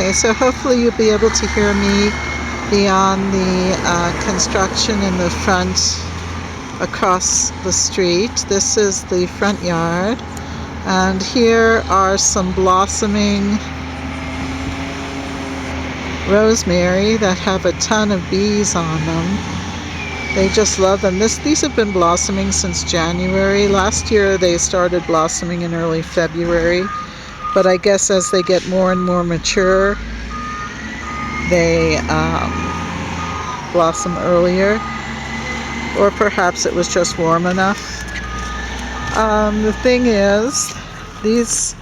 Okay, so hopefully you'll be able to hear me beyond the construction in the front across the street. This is the front yard, and here are some blossoming rosemary that have a ton of bees on them. They just love them. These have been blossoming since January. Last year they started blossoming in early February, but I guess as they get more and more mature, they blossom earlier, or perhaps it was just warm enough. The thing is, these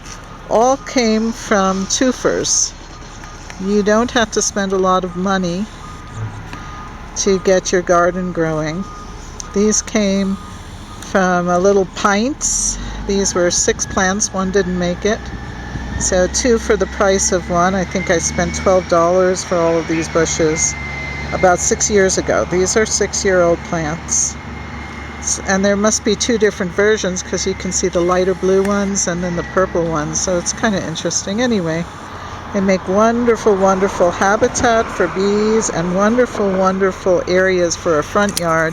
all came from twofers. You don't have to spend a lot of money to get your garden growing. These came from little pints. These were 6 plants, one didn't make it. So 2 for the price of 1. I think I spent $12 for all of these bushes about 6 years ago. These are 6-year-old plants. And there must be 2 different versions, because you can see the lighter blue ones and then the purple ones. So it's kind of interesting. Anyway, they make wonderful, wonderful habitat for bees and wonderful, wonderful areas for a front yard,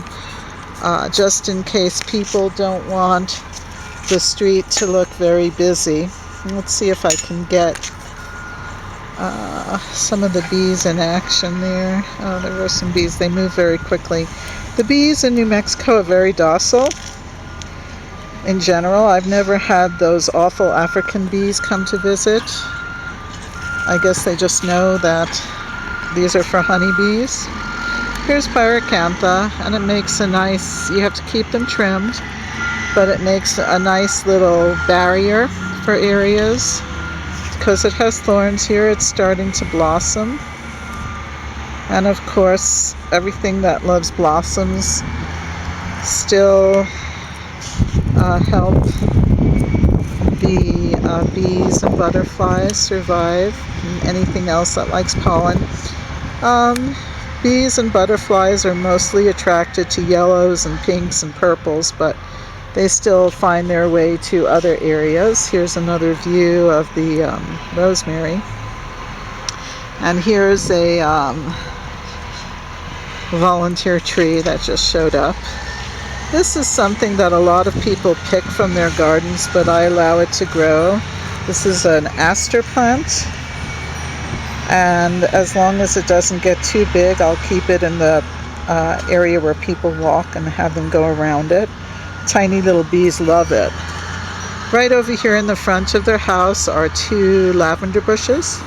just in case people don't want the street to look very busy. Let's see if I can get some of the bees in action there. Oh, there were some bees. They move very quickly. The bees in New Mexico are very docile in general. I've never had those awful African bees come to visit. I guess they just know that these are for honeybees. Here's pyracantha, and it makes a nice, you have to keep them trimmed, but it makes a nice little barrier for areas. Because it has thorns here, it's starting to blossom. And of course, everything that loves blossoms still help the bees and butterflies survive, and anything else that likes pollen. Bees and butterflies are mostly attracted to yellows and pinks and purples, but they still find their way to other areas. Here's another view of the rosemary. And here's a volunteer tree that just showed up. This is something that a lot of people pick from their gardens, but I allow it to grow. This is an aster plant, and as long as it doesn't get too big, I'll keep it in the area where people walk and have them go around it. Tiny little bees love it. Right over here in the front of their house are 2 lavender bushes.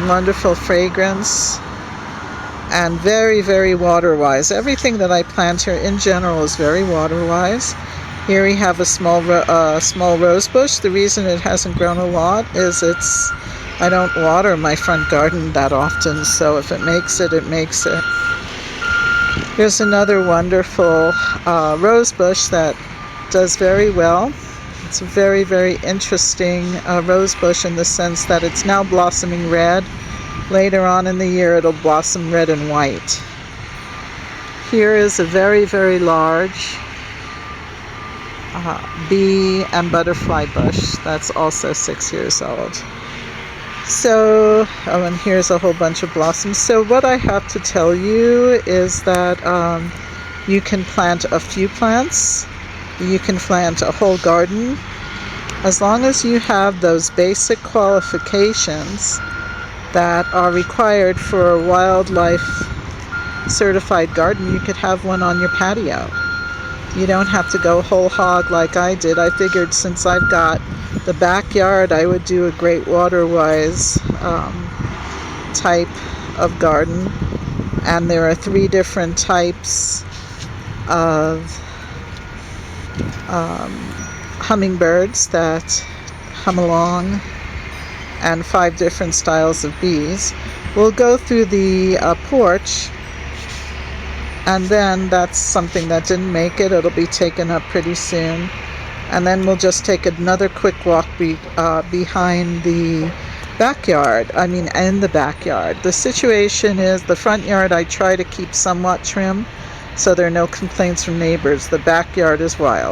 Wonderful fragrance, and very, very water-wise. Everything that I plant here in general is very water-wise. Here we have a small rose bush. The reason it hasn't grown a lot is I don't water my front garden that often, so if it makes it, it makes it. Here's another wonderful rose bush that does very well. It's a very, very interesting rose bush in the sense that it's now blossoming red. Later on in the year, it'll blossom red and white. Here is a very, very large bee and butterfly bush that's also 6 years old. So, oh, and here's a whole bunch of blossoms. So what I have to tell you is that you can plant a few plants. You can plant a whole garden. As long as you have those basic qualifications that are required for a wildlife certified garden, you could have one on your patio. You don't have to go whole hog like I did. I figured since I've got the backyard, I would do a great water-wise type of garden. And there are 3 different types of hummingbirds that hum along, and 5 different styles of bees. We'll go through the porch, and then that's something that didn't make it. It'll be taken up pretty soon. And then we'll just take another quick walk behind the backyard. In the backyard. The situation is, the front yard I try to keep somewhat trim, so there are no complaints from neighbors. The backyard is wild.